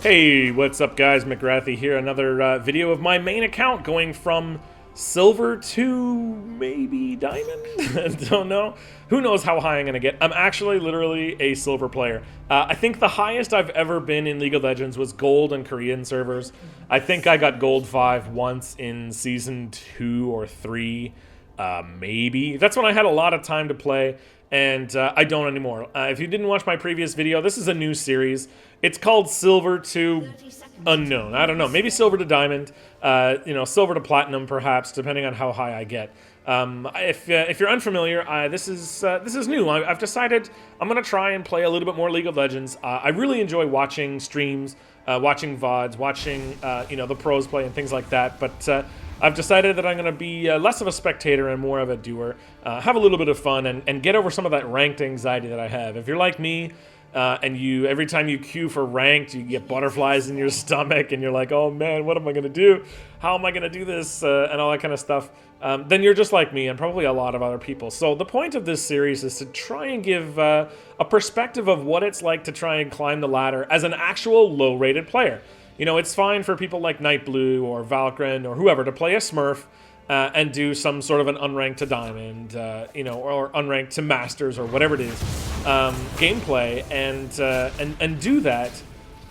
Hey, what's up guys, McGrathy here, another video of my main account going from silver to maybe diamond? Don't know. Who knows how high I'm going to get. I'm actually literally a silver player. I think the highest I've ever been in League of Legends was gold on Korean servers. I think I got gold 5 once in season 2 or 3, maybe. That's when I had a lot of time to play. And I don't anymore. If you didn't watch my previous video, this is a new series. It's called Silver to Unknown. I don't know, maybe Silver to Diamond, Silver to Platinum perhaps, depending on how high I get. If you're unfamiliar, this is new. I've decided I'm gonna try and play a little bit more League of Legends. I really enjoy watching streams, watching VODs, watching the pros play and things like that. But I've decided that I'm going to be less of a spectator and more of a doer, have a little bit of fun, and get over some of that ranked anxiety that I have. If you're like me, and every time you queue for ranked, you get butterflies in your stomach, and you're like, oh man, what am I going to do? How am I going to do this? And all that kind of stuff. Then you're just like me, and probably a lot of other people. So the point of this series is to try and give a perspective of what it's like to try and climb the ladder as an actual low-rated player. You know, it's fine for people like Nightblue or Valkyrin or whoever to play a Smurf and do some sort of an unranked to Diamond, or unranked to Masters or whatever it is, gameplay, and do that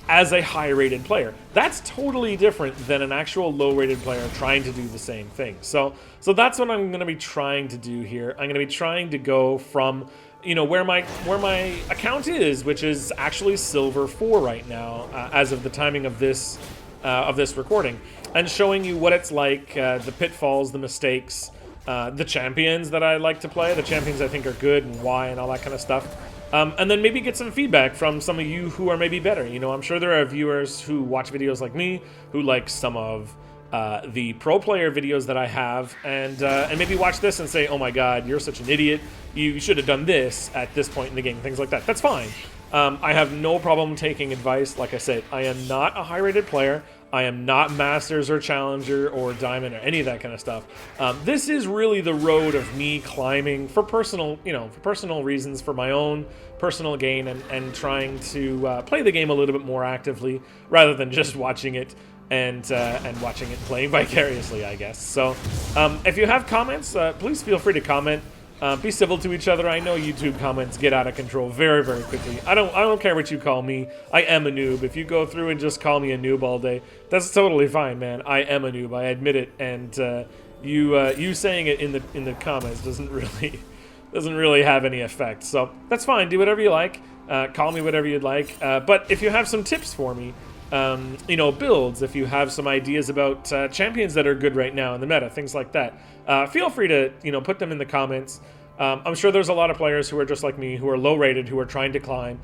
as a high-rated player. That's totally different than an actual low-rated player trying to do the same thing. So that's what I'm going to be trying to do here. I'm going to be trying to go from where my account is, which is actually silver 4 right now, as of the timing of this recording, and showing you what it's like, the pitfalls, the mistakes, the champions that I like to play, the champions I think are good and why, and all that kind of stuff. And then maybe get some feedback from some of you who are maybe better. I'm sure there are viewers who watch videos like me who like some of the pro player videos that I have, and maybe watch this and say, oh my god, you're such an idiot, you should have done this at this point in the game, things like that. That's fine. I have no problem taking advice. Like I said, I am not a high-rated player. I am not Masters or Challenger or Diamond or any of that kind of stuff. This is really the road of me climbing for personal reasons, for my own personal gain, and trying to play the game a little bit more actively rather than just watching it and watching it playing vicariously, I guess. So if you have comments, please feel free to comment. Be civil to each other. I know YouTube comments get out of control very, very quickly. I don't care what you call me. I am a noob. If you go through and just call me a noob all day, that's totally fine, man. I am a noob. I admit it. And you saying it in the comments doesn't really have any effect. So that's fine. Do whatever you like. Call me whatever you'd like. But if you have some tips for me, builds, if you have some ideas about champions that are good right now in the meta, things like that, feel free to put them in the comments. I'm sure there's a lot of players who are just like me, who are low rated, who are trying to climb,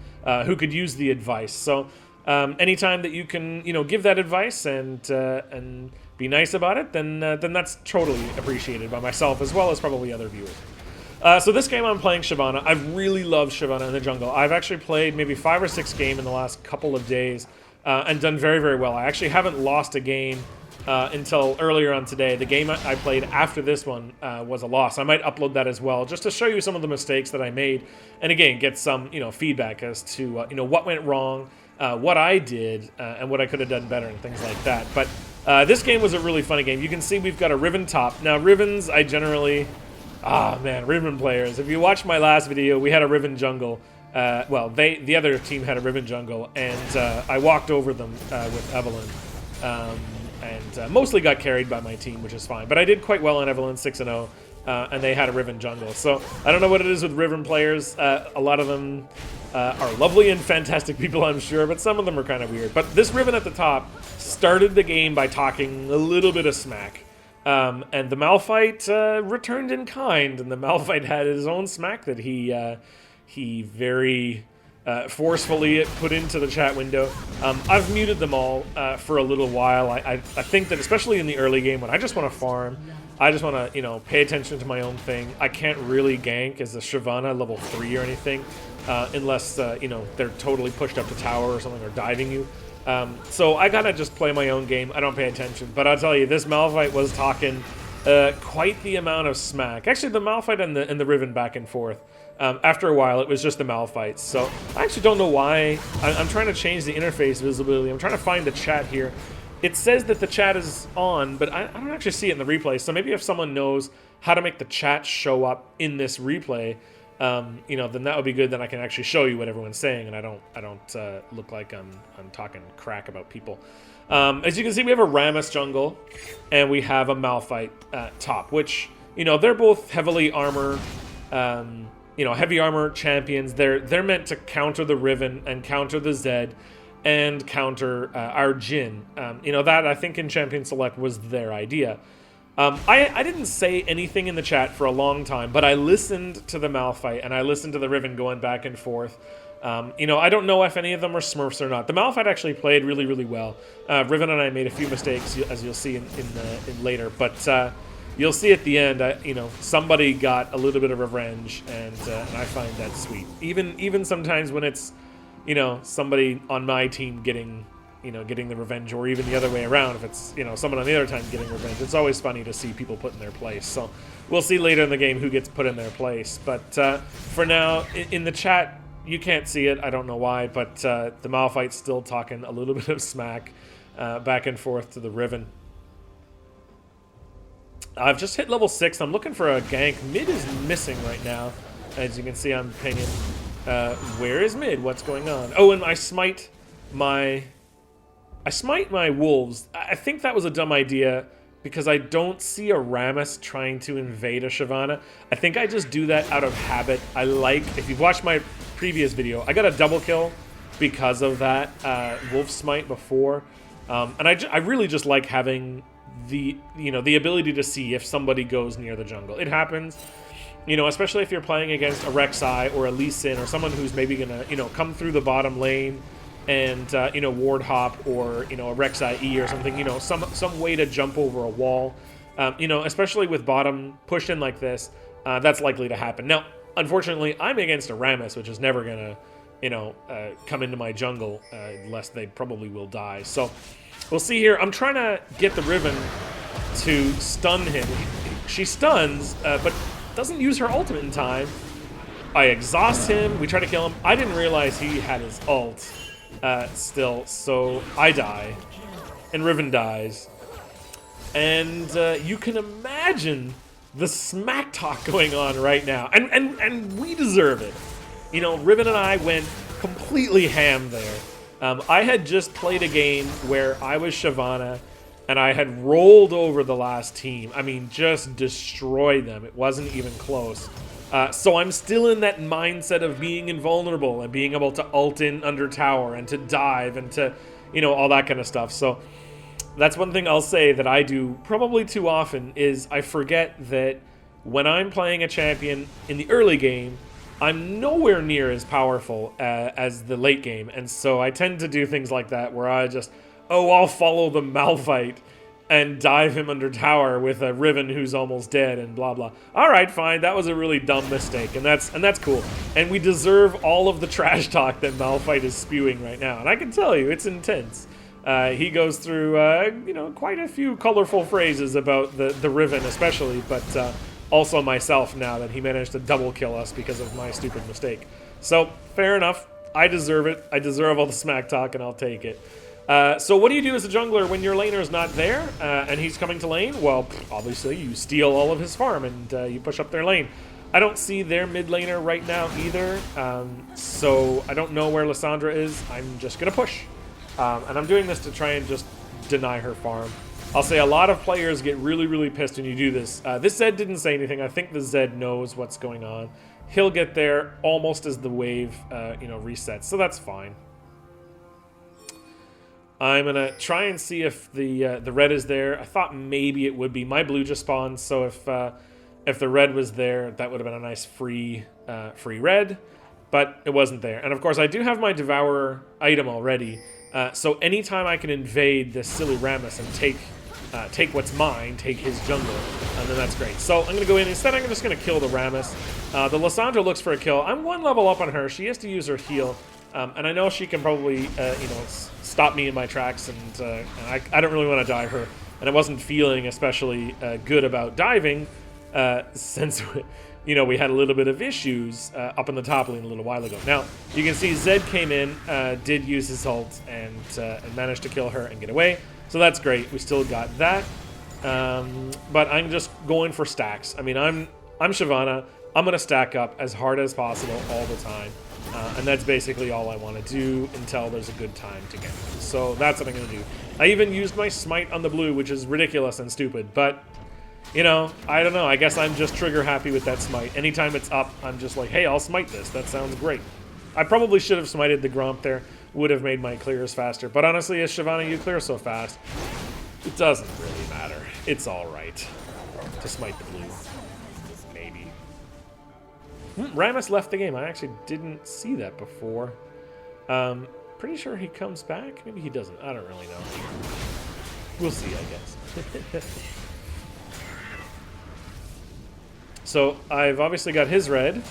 who could use the advice. So anytime that you can give that advice and be nice about it, then that's totally appreciated by myself as well as probably other viewers. So this game I'm playing Shyvana. I really love Shyvana in the jungle. I've actually played maybe 5 or 6 games in the last couple of days. And done very, very well. I actually haven't lost a game until earlier on today. The game I played after this one was a loss. I might upload that as well, just to show you some of the mistakes that I made, and again, get some feedback as to what went wrong, what I did, and what I could have done better, and things like that. But this game was a really funny game. You can see we've got a Riven top. Now, Rivens, I generally... Riven players. If you watched my last video, we had a Riven jungle. The other team had a Riven jungle, and I walked over them with Evelynn, and mostly got carried by my team, which is fine. But I did quite well on Evelynn, 6-0, and they had a Riven jungle. So I don't know what it is with Riven players. A lot of them are lovely and fantastic people, I'm sure, but some of them are kind of weird. But this Riven at the top started the game by talking a little bit of smack. And the Malphite returned in kind, and the Malphite had his own smack that he very forcefully put into the chat window. I've muted them all for a little while. I think that especially in the early game, when I just want to farm, I just want to pay attention to my own thing. I can't really gank as a Shyvana level 3 or anything, unless they're totally pushed up to tower or something, or diving you. So I gotta just play my own game. I don't pay attention. But I'll tell you, this Malphite was talking quite the amount of smack. Actually, the Malphite and the Riven back and forth. After a while, it was just the Malphites. So I actually don't know why. I'm trying to change the interface visibility. I'm trying to find the chat here. It says that the chat is on, but I don't actually see it in the replay. So maybe if someone knows how to make the chat show up in this replay, you know, then that would be good. Then I can actually show you what everyone's saying, and I don't look like I'm talking crap about people. As you can see, we have a Rammus jungle, and we have a Malphite top, which, you know, they're both heavily armor, you know, heavy armor champions. They're meant to counter the Riven and counter the Zed and counter our Jhin. You know, that I think in Champion Select was their idea. I didn't say anything in the chat for a long time, but I listened to the Malphite and I listened to the Riven going back and forth. You know, I don't know if any of them are Smurfs or not. The Malphite actually played really, really well. Riven and I made a few mistakes, as you'll see in later, but you'll see at the end, you know, somebody got a little bit of revenge, and I find that sweet. Even sometimes when it's, you know, somebody on my team getting the revenge, or even the other way around, if it's, you know, someone on the other team getting revenge, it's always funny to see people put in their place. So we'll see later in the game who gets put in their place. But for now, in the chat, you can't see it. I don't know why, but the Malphite's still talking a little bit of smack back and forth to the Riven. I've just hit level 6. I'm looking for a gank. Mid is missing right now. As you can see, I'm pinging. Where is mid? What's going on? Oh, and I smite my wolves. I think that was a dumb idea because I don't see a Rammus trying to invade a Shyvana. I think I just do that out of habit. I like, if you've watched my previous video, I got a double kill because of that wolf smite before. And I really just like having the ability to see if somebody goes near the jungle. It happens, you know, especially if you're playing against a Rek'Sai or a Lee Sin or someone who's maybe gonna, you know, come through the bottom lane and you know, ward hop, or, you know, a Rek'Sai E or something, you know, some way to jump over a wall. You know, especially with bottom push in like this, that's likely to happen. Now, unfortunately, I'm against a Rammus, which is never gonna, you know, come into my jungle unless they probably will die. So we'll see here. I'm trying to get the Riven to stun him. She stuns, but doesn't use her ultimate in time. I exhaust him. We try to kill him. I didn't realize he had his ult still, so I die. And Riven dies. And you can imagine the smack talk going on right now. And we deserve it. You know, Riven and I went completely ham there. I had just played a game where I was Shyvana, and I had rolled over the last team. I mean, just destroyed them. It wasn't even close. So I'm still in that mindset of being invulnerable and being able to ult in under tower and to dive and to, you know, all that kind of stuff. So that's one thing I'll say that I do probably too often, is I forget that when I'm playing a champion in the early game, I'm nowhere near as powerful as the late game. And so I tend to do things like that where I just, I'll follow the Malphite and dive him under tower with a Riven who's almost dead and blah blah. All right, fine, that was a really dumb mistake, and that's cool. And we deserve all of the trash talk that Malphite is spewing right now. And I can tell you, it's intense. He goes through, you know, quite a few colorful phrases about the Riven especially, but also myself now that he managed to double kill us because of my stupid mistake. So, fair enough. I deserve it. I deserve all the smack talk, and I'll take it. So what do you do as a jungler when your laner is not there and he's coming to lane? Well, obviously you steal all of his farm and you push up their lane. I don't see their mid laner right now either, so I don't know where Lissandra is. I'm just going to push. And I'm doing this to try and just deny her farm. I'll say a lot of players get really, really pissed when you do this. This Zed didn't say anything. I think the Zed knows what's going on. He'll get there almost as the wave you know, resets, so that's fine. I'm gonna try and see if the red is there. I thought maybe it would be. My blue just spawned, so if the red was there, that would have been a nice free red, but it wasn't there. And of course, I do have my Devourer item already, so anytime I can invade this silly Rammus and take what's mine, take his jungle, and then that's great. So I'm gonna go in. Instead, I'm just gonna kill the Rammus. The Lissandra looks for a kill. I'm one level up on her. She has to use her heal. And I know she can probably, you know, stop me in my tracks, and I don't really want to dive her. And I wasn't feeling especially good about diving, since you know, we had a little bit of issues up in the top lane a little while ago. Now, you can see Zed came in, did use his ult, and managed to kill her and get away. So that's great. We still got that. But I'm just going for stacks. I mean, I'm Shyvana. I'm going to stack up as hard as possible all the time. And that's basically all I want to do until there's a good time to get it. So that's what I'm going to do. I even used my smite on the blue, which is ridiculous and stupid. But, you know, I don't know. I guess I'm just trigger happy with that smite. Anytime it's up, I'm just like, hey, I'll smite this. That sounds great. I probably should have smited the Gromp there. Would have made my clears faster. But honestly, as Shyvana, you clear so fast, it doesn't really matter. It's all right to smite the blue. Maybe. Rammus left the game. I actually didn't see that before. Pretty sure he comes back. Maybe he doesn't. I don't really know. We'll see, I guess. So I've obviously got his red,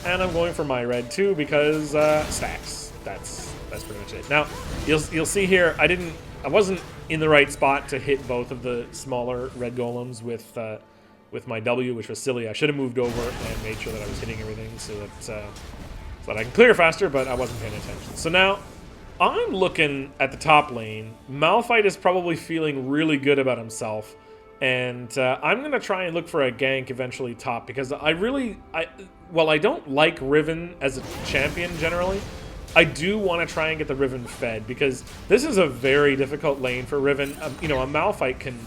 and I'm going for my red too because stacks. That's pretty much it. Now you'll see here I wasn't in the right spot to hit both of the smaller red golems with my W, which was silly. I should have moved over and made sure that I was hitting everything so that I can clear faster, but I wasn't paying attention. So now I'm looking at the top lane. Malphite is probably feeling really good about himself, and I'm going to try and look for a gank eventually top, because while I don't like Riven as a champion generally, I do want to try and get the Riven fed, because this is a very difficult lane for Riven. You know, a Malphite can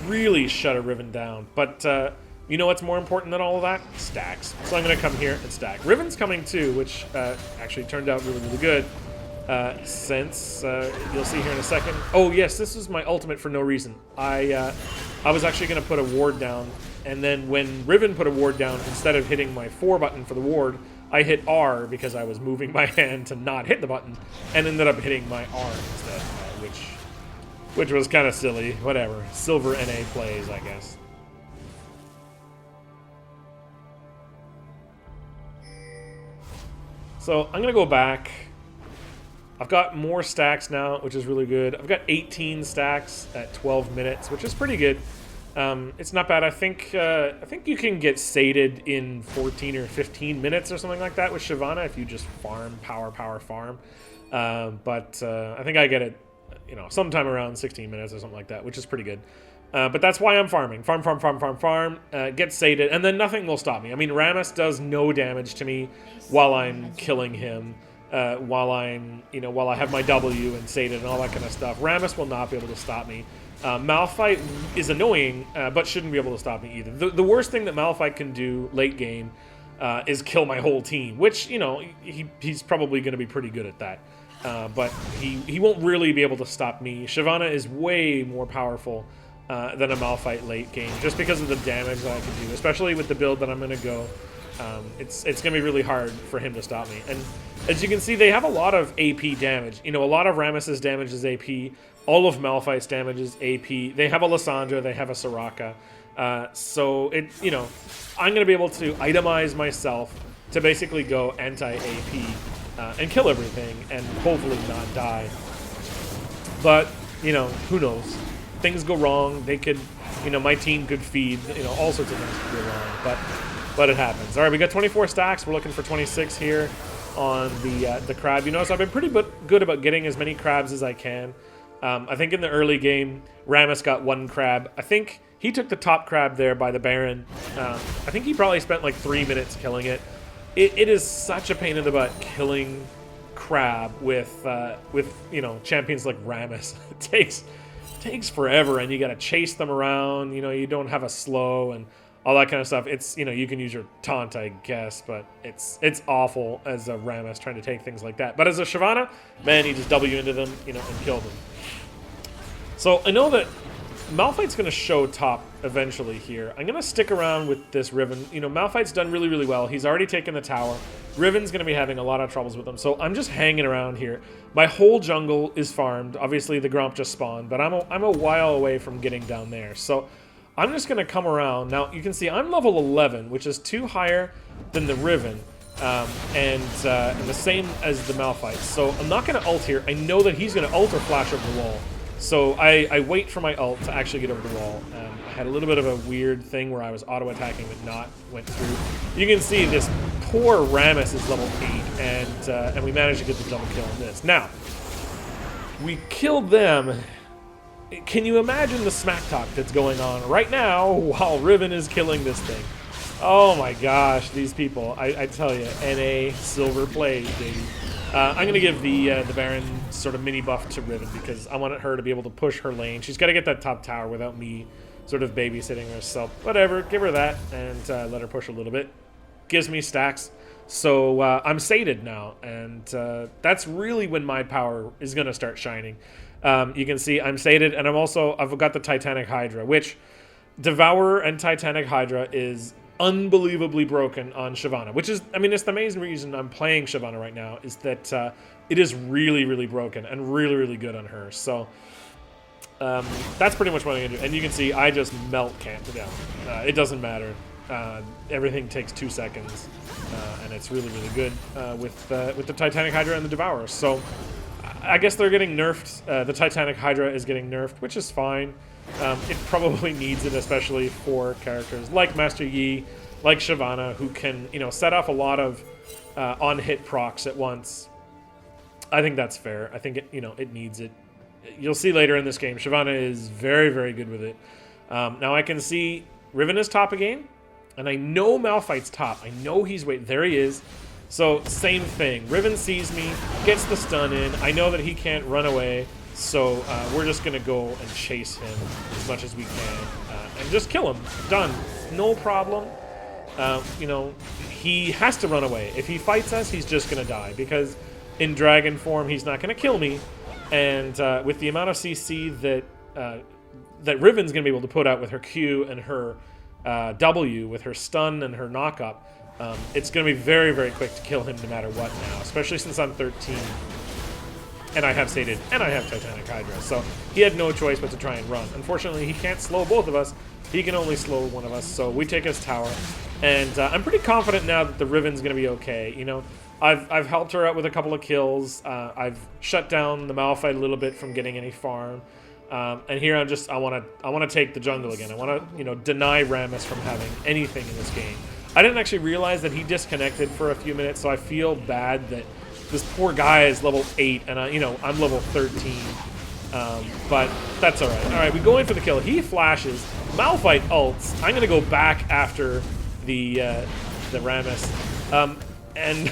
really shut a Riven down, but you know what's more important than all of that? Stacks. So I'm going to come here and stack. Riven's coming too, which actually turned out really, really good. Since you'll see here in a second. Oh yes, this is my ultimate for no reason. I was actually going to put a ward down, and then when Riven put a ward down, instead of hitting my 4 button for the ward, I hit R because I was moving my hand to not hit the button, and ended up hitting my R instead, which was kind of silly. Whatever. Silver NA plays, I guess. So I'm going to go back. I've got more stacks now, which is really good. I've got 18 stacks at 12 minutes, which is pretty good. It's not bad. I think you can get sated in 14 or 15 minutes or something like that with Shyvana if you just farm, power farm. But I think I get it, you know, sometime around 16 minutes or something like that, which is pretty good. But that's why I'm farming. Farm, get sated, and then nothing will stop me. I mean, Rammus does no damage to me while I'm killing him. While I have my W and sated and all that kind of stuff. Rammus will not be able to stop me. Malphite is annoying, but shouldn't be able to stop me either. The worst thing that Malphite can do late game is kill my whole team, which, you know, he's probably going to be pretty good at that. But he won't really be able to stop me. Shyvana is way more powerful than a Malphite late game, just because of the damage that I can do, especially with the build that I'm going to go. It's going to be really hard for him to stop me. And as you can see, they have a lot of AP damage. You know, a lot of Rammus's damage is AP. All of Malphite's damage is AP. They have a Lissandra. They have a Soraka. So, you know, I'm going to be able to itemize myself to basically go anti-AP and kill everything and hopefully not die. But, you know, who knows? Things go wrong. They could, you know, my team could feed, you know, all sorts of things could go wrong. But it happens. All right, we got 24 stacks. We're looking for 26 here on the crab. You notice I've been pretty good about getting as many crabs as I can. I think in the early game, Rammus got 1 crab. I think he took the top crab there by the Baron. I think he probably spent like 3 minutes killing it. It is such a pain in the butt killing crab with you know, champions like Rammus. It takes forever, and you got to chase them around. You know, you don't have a slow and all that kind of stuff. It's, you know, you can use your taunt, I guess, but it's awful as a Rammus trying to take things like that. But as a Shyvana, man, you just W into them, you know, and kill them. So I know that Malphite's going to show top eventually here. I'm going to stick around with this Riven. You know, Malphite's done really, really well. He's already taken the tower. Riven's going to be having a lot of troubles with him, so I'm just hanging around here. My whole jungle is farmed. Obviously, the Gromp just spawned, but I'm a while away from getting down there. So I'm just going to come around. Now, you can see I'm level 11, which is 2 higher than the Riven, and the same as the Malphite. So I'm not going to ult here. I know that he's going to ult or flash over the wall. So I wait for my ult to actually get over the wall. I had a little bit of a weird thing where I was auto-attacking but not went through. You can see this poor Rammus is level 8, and we managed to get the double kill on this. Now, we killed them. Can you imagine the smack talk that's going on right now while Riven is killing this thing? Oh my gosh, these people. I tell you, NA silver play, baby. I'm going to give the Baron sort of mini buff to Riven because I want her to be able to push her lane. She's got to get that top tower without me sort of babysitting her. So whatever, give her that and let her push a little bit. Gives me stacks. So I'm sated now, and that's really when my power is going to start shining. You can see I'm sated, and I've got the Titanic Hydra, which Devourer and Titanic Hydra is unbelievably broken on Shyvana, which is, I mean, it's the main reason I'm playing Shyvana right now, is that it is really, really broken and really, really good on her. So that's pretty much what I'm going to do. And you can see I just melt Cant down. It doesn't matter. Everything takes 2 seconds, and it's really, really good with the Titanic Hydra and the Devourer. So I guess they're getting nerfed. The Titanic Hydra is getting nerfed, which is fine. It probably needs it, especially for characters like Master Yi, like Shyvana, who can, set off a lot of on-hit procs at once. I think that's fair. I think it needs it. You'll see later in this game, Shyvana is very, very good with it. Now I can see Riven is top again, and I know Malphite's top. I know he's there he is. So same thing. Riven sees me, gets the stun in. I know that he can't run away. So we're just going to go and chase him as much as we can and just kill him. Done. No problem. He has to run away. If he fights us, he's just going to die because in dragon form, he's not going to kill me. And with the amount of CC that Riven's going to be able to put out with her Q and her W, with her stun and her knock-up, it's going to be very, very quick to kill him no matter what now, especially since I'm 13. And I have Sated, and I have Titanic Hydra. So he had no choice but to try and run. Unfortunately, he can't slow both of us. He can only slow one of us, so we take his tower. And I'm pretty confident now that the Riven's going to be okay. I've helped her out with a couple of kills. I've shut down the Malphite a little bit from getting any farm. And here I want to take the jungle again. I want to, deny Rammus from having anything in this game. I didn't actually realize that he disconnected for a few minutes, so I feel bad that this poor guy is level 8, and I'm level 13. But that's all right. All right, we go in for the kill. He flashes. Malphite ults. I'm gonna go back after the Rammus. And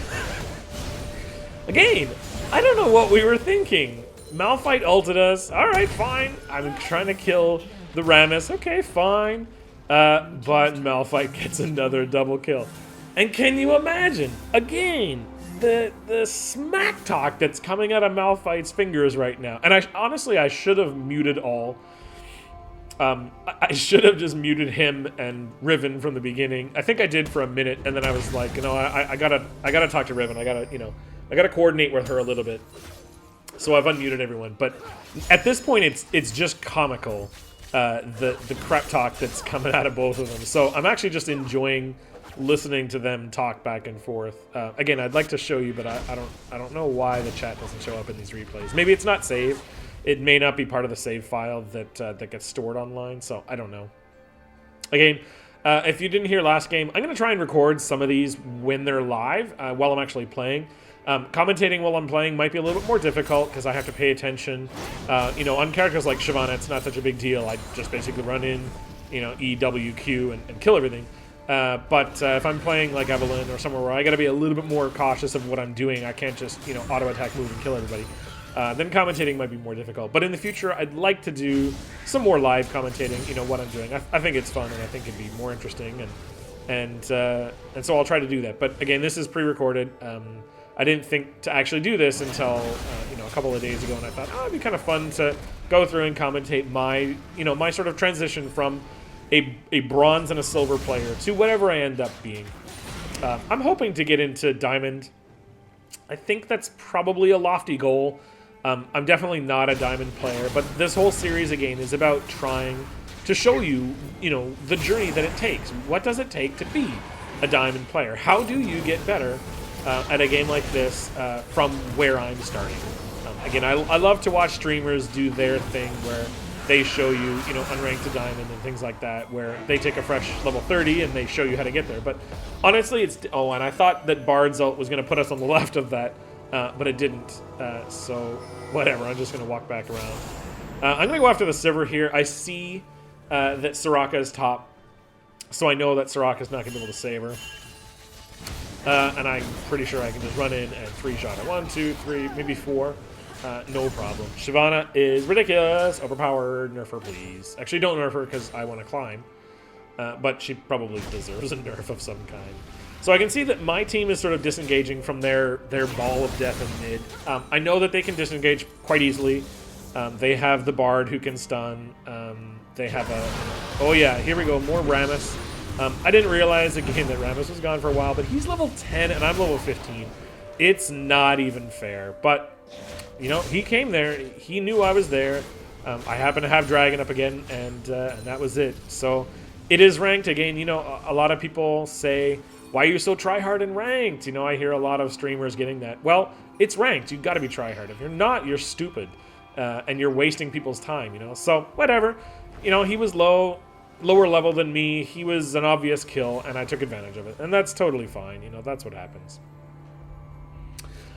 again, I don't know what we were thinking. Malphite ulted us. All right, fine. I'm trying to kill the Rammus. Okay, fine. But Malphite gets another double kill. And can you imagine? Again, the smack talk that's coming out of Malphite's fingers right now. And honestly, I should have muted all. I should have just muted him and Riven from the beginning. I think I did for a minute, and then I was like, I gotta talk to Riven. I gotta coordinate with her a little bit. So I've unmuted everyone. But at this point, it's just comical, the crap talk that's coming out of both of them. So I'm actually just enjoying listening to them talk back and forth. Again, I'd like to show you, but I don't know why the chat doesn't show up in these replays. Maybe it's not saved. It may not be part of the save file that gets stored online, so I don't know. Again, if you didn't hear last game, I'm going to try and record some of these when they're live while I'm actually playing. Commentating while I'm playing might be a little bit more difficult because I have to pay attention. On characters like Shyvana, it's not such a big deal. I just basically run in, E, W, Q, and kill everything. But if I'm playing like Evelynn or somewhere where I got to be a little bit more cautious of what I'm doing, I can't just, auto-attack, move, and kill everybody, then commentating might be more difficult. But in the future, I'd like to do some more live commentating, what I'm doing. I think it's fun, and I think it'd be more interesting, and so I'll try to do that. But again, this is pre-recorded. I didn't think to actually do this until, a couple of days ago, and I thought, it'd be kind of fun to go through and commentate my, my sort of transition from a bronze and a silver player to whatever I end up being. I'm hoping to get into Diamond. I think that's probably a lofty goal. I'm definitely not a Diamond player, but this whole series, again, is about trying to show you, the journey that it takes. What does it take to be a Diamond player? How do you get better at a game like this from where I'm starting? Again, I love to watch streamers do their thing where they show you, you know, unranked to diamond and things like that, where they take a fresh level 30 and they show you how to get there. But honestly, it's... Oh, and I thought that Bard's ult was going to put us on the left of that, but it didn't. So, whatever. I'm just going to walk back around. I'm going to go after the Sivir here. I see that Soraka is top, so I know that Soraka's not going to be able to save her. And I'm pretty sure I can just run in and 3-shot it. 1, 2, 3, maybe 4. No problem. Shyvana is ridiculous. Overpowered. Nerf her, please. Actually, don't nerf her because I want to climb. But she probably deserves a nerf of some kind. So I can see that my team is sort of disengaging from their ball of death in mid. I know that they can disengage quite easily. They have the Bard who can stun. They have a... Oh yeah, here we go. More Rammus. I didn't realize again that Rammus was gone for a while, but he's level 10 and I'm level 15. It's not even fair. But, you know, he came there. He knew I was there. I happen to have Dragon up again, and that was it. So it is ranked again. You know, a lot of people say, why are you so tryhard in ranked? You know, I hear a lot of streamers getting that. Well, it's ranked. You've got to be tryhard. If you're not, you're stupid. And you're wasting people's time, you know? So, whatever. You know, he was lower level than me. He was an obvious kill, and I took advantage of it. And that's totally fine. You know, that's what happens.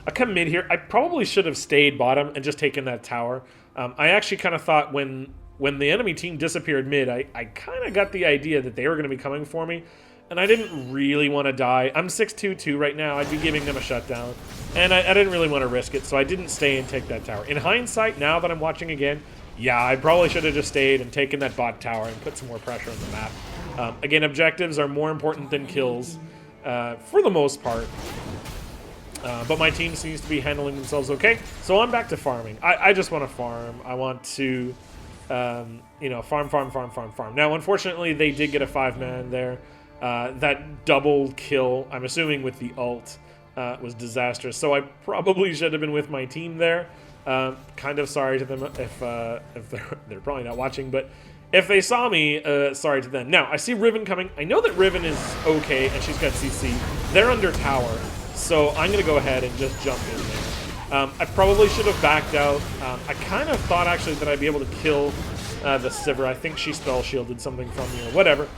I come mid here. I probably should have stayed bottom and just taken that tower. I actually kind of thought when the enemy team disappeared mid, I kind of got the idea that they were going to be coming for me. And I didn't really want to die. I'm 6-2-2 right now. I'd be giving them a shutdown. And I didn't really want to risk it, so I didn't stay and take that tower. In hindsight, now that I'm watching again, yeah, I probably should have just stayed and taken that bot tower and put some more pressure on the map. Again, objectives are more important than kills for the most part. But my team seems to be handling themselves okay. So I'm back to farming. I just want to farm. I want to, you know, farm. Now, unfortunately, they did get a 5-man there. That double kill, I'm assuming with the ult, was disastrous. So I probably should have been with my team there. Kind of sorry to them if they're probably not watching, but if they saw me, sorry to them. Now, I see Riven coming. I know that Riven is okay, and she's got CC. They're under tower, so I'm going to go ahead and just jump in there. I probably should have backed out. I kind of thought, actually, that I'd be able to kill the Sivir. I think she spell shielded something from me or whatever.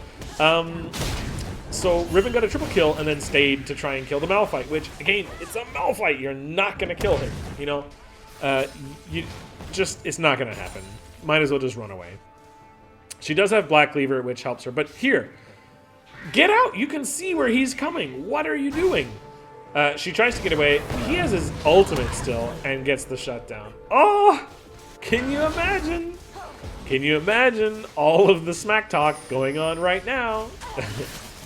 So Riven got a triple kill and then stayed to try and kill the Malphite, which, again, it's a Malphite. You're not going to kill him, you know? It's not going to happen. Might as well just run away. She does have Black Cleaver, which helps her. But here, get out. You can see where he's coming. What are you doing? She tries to get away. He has his ultimate still and gets the shutdown. Oh, can you imagine? Can you imagine all of the smack talk going on right now?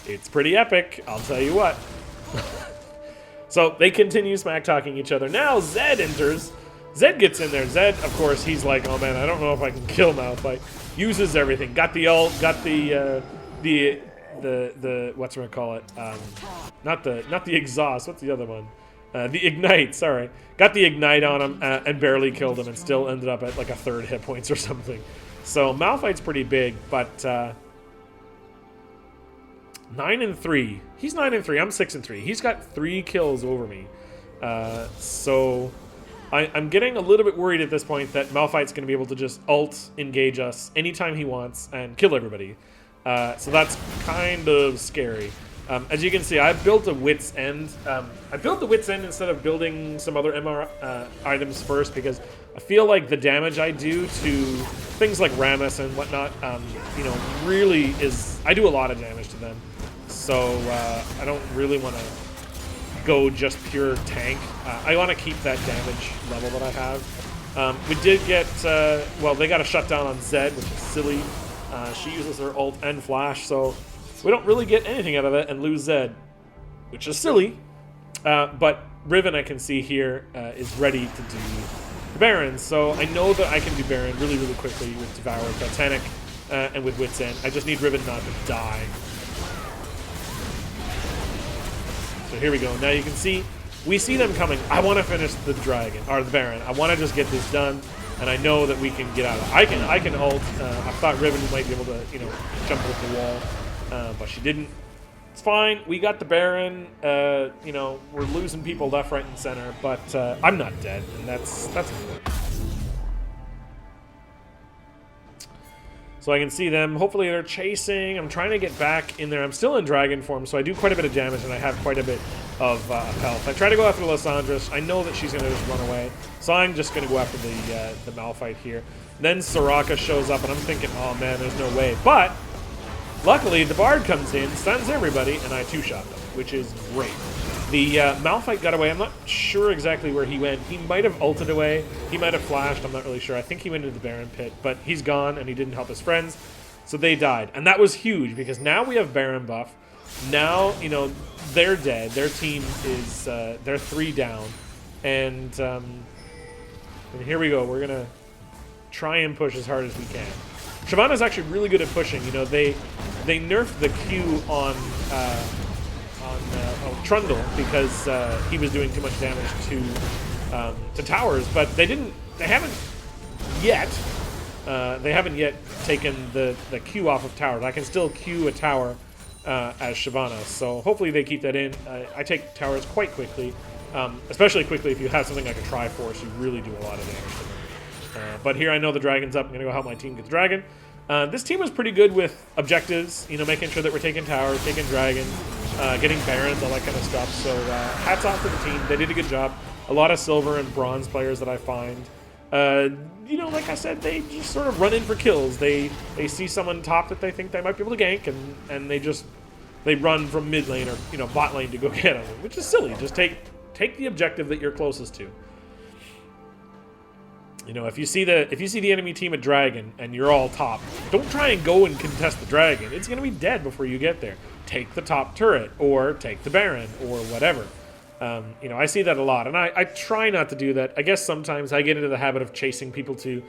It's pretty epic, I'll tell you what. So they continue smack talking each other. Now Zed enters. Zed gets in there. Zed, of course, he's like, oh man, I don't know if I can kill Malphite. Uses everything. Got the ult. Got the what's gonna call it? Not the exhaust. What's the other one? The ignite. Sorry. Got the ignite on him and barely killed him, and still ended up at like a 3rd hit points or something. So Malphite's pretty big, but 9-3. He's 9-3. I'm 6-3. He's got 3 kills over me. So I'm getting a little bit worried at this point that Malphite's going to be able to just ult engage us anytime he wants and kill everybody. So that's kind of scary. As you can see, I've built a Wit's End. I built the Wit's End instead of building some other MR items first because I feel like the damage I do to things like Rammus and whatnot, you know, really is... I do a lot of damage to them. So I don't really want to go just pure tank. I want to keep that damage level that I have. We did get... well, they got a shutdown on Zed, which is silly. She uses her ult and flash, so we don't really get anything out of it and lose Zed, which is silly. But Riven, I can see here, is ready to do the Baron. So I know that I can do Baron really, really quickly with Devour, Titanic, and with Wit's End. I just need Riven not to die. So here we go. Now you can see, we see them coming. I want to finish the Dragon, or the Baron. I want to just get this done. And I know that we can get out of it. I can ult. I thought Riven might be able to, you know, jump over the wall, but she didn't. It's fine. We got the Baron. You know, we're losing people left, right, and center, but I'm not dead, and that's important. So I can see them. Hopefully they're chasing. I'm trying to get back in there. I'm still in dragon form, so I do quite a bit of damage, and I have quite a bit of health. I try to go after Lysandras. I know that she's going to just run away, so I'm just going to go after the Malphite here. Then Soraka shows up, and I'm thinking, oh man, there's no way. But luckily, the Bard comes in, stuns everybody, and I two-shot them, which is great. The Malphite got away. I'm not sure exactly where he went. He might have ulted away. He might have flashed. I'm not really sure. I think he went into the Baron pit, but he's gone, and he didn't help his friends, so they died. And that was huge, because now we have Baron buff. Now, you know, they're dead. Their team is, they're 3 down. And here we go. We're going to try and push as hard as we can. Shyvana's actually really good at pushing. You know, they nerfed the Q on Trundle because he was doing too much damage to towers, but they haven't yet taken the Q off of towers. I can still Q a tower as Shyvana, so hopefully they keep that in. I take towers quite quickly, especially quickly if you have something like a Triforce. You really do a lot of damage to them. But here I know the dragon's up. I'm going to go help my team get the dragon. This team was pretty good with objectives, you know, making sure that we're taking towers, taking dragons, getting barons, all that kind of stuff. So hats off to the team. They did a good job. A lot of silver and bronze players that I find. You know, like I said, they just sort of run in for kills. They see someone top that they think they might be able to gank, and they run from mid lane or, you know, bot lane to go get them, which is silly. Just take the objective that you're closest to. You know, if you see the enemy team at dragon and you're all top, don't try and go and contest the dragon. It's going to be dead before you get there. Take the top turret or take the baron or whatever. You know, I see that a lot, and I try not to do that. I guess sometimes I get into the habit of chasing people to,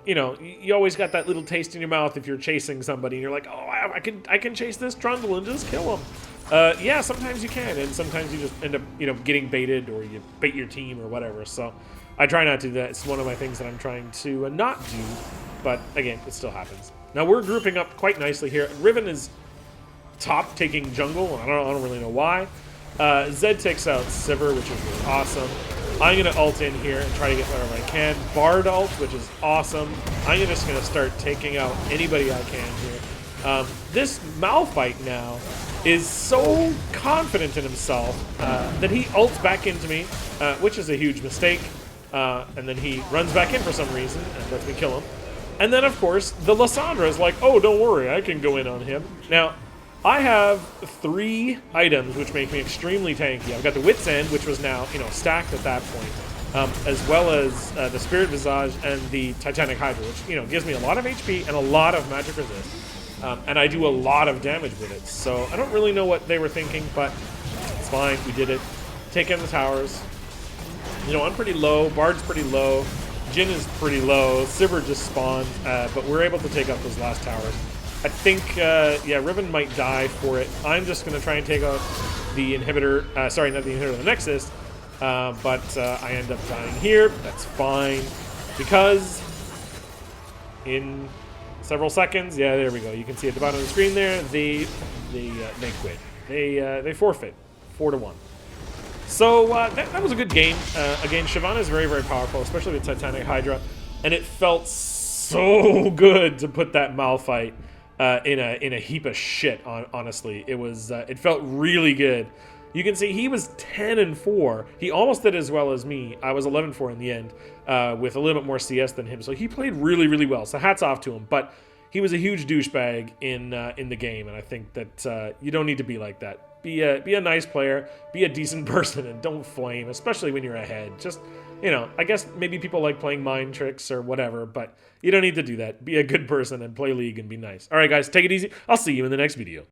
you know, you always got that little taste in your mouth if you're chasing somebody and you're like, oh, I can chase this Trundle and just kill him. Yeah, sometimes you can, and sometimes you just end up, you know, getting baited or you bait your team or whatever. So I try not to do that. It's one of my things that I'm trying to not do, but again, it still happens. Now we're grouping up quite nicely here. Riven is top, taking jungle. I don't really know why. Zed takes out Sivir, which is really awesome. I'm going to ult in here and try to get whatever I can. Bard ult, which is awesome. I'm just going to start taking out anybody I can here. This Malphite now is so confident in himself that he ults back into me, which is a huge mistake. And then he runs back in for some reason and lets me kill him. And then, of course, the Lysandra is like, oh, don't worry, I can go in on him. Now, I have 3 items which make me extremely tanky. I've got the Wit's End, which was now, you know, stacked at that point, as well as the Spirit Visage and the Titanic Hydra, which, you know, gives me a lot of HP and a lot of magic resist. And I do a lot of damage with it. So I don't really know what they were thinking, but it's fine. We did it. Take in the towers. You know, I'm pretty low. Bard's pretty low. Jhin is pretty low. Sivir just spawned, but we're able to take out those last towers. I think, yeah, Riven might die for it. I'm just going to try and take out the inhibitor. Sorry, not the inhibitor, the Nexus. But I end up dying here. That's fine. Because in several seconds, yeah, there we go. You can see at the bottom of the screen there, they quit. They forfeit 4-1. So that was a good game. Again, Shyvana is very, very powerful, especially with Titanic Hydra, and it felt so good to put that Malphite in a heap of shit. Honestly, it felt really good. You can see he was 10-4. He almost did as well as me. I was 11-4 in the end, with a little bit more CS than him. So he played really, really well. So hats off to him. But he was a huge douchebag in the game, and I think that you don't need to be like that. Be a nice player, be a decent person, and don't flame, especially when you're ahead. Just, you know, I guess maybe people like playing mind tricks or whatever, but you don't need to do that. Be a good person and play League and be nice. All right, guys, take it easy. I'll see you in the next video.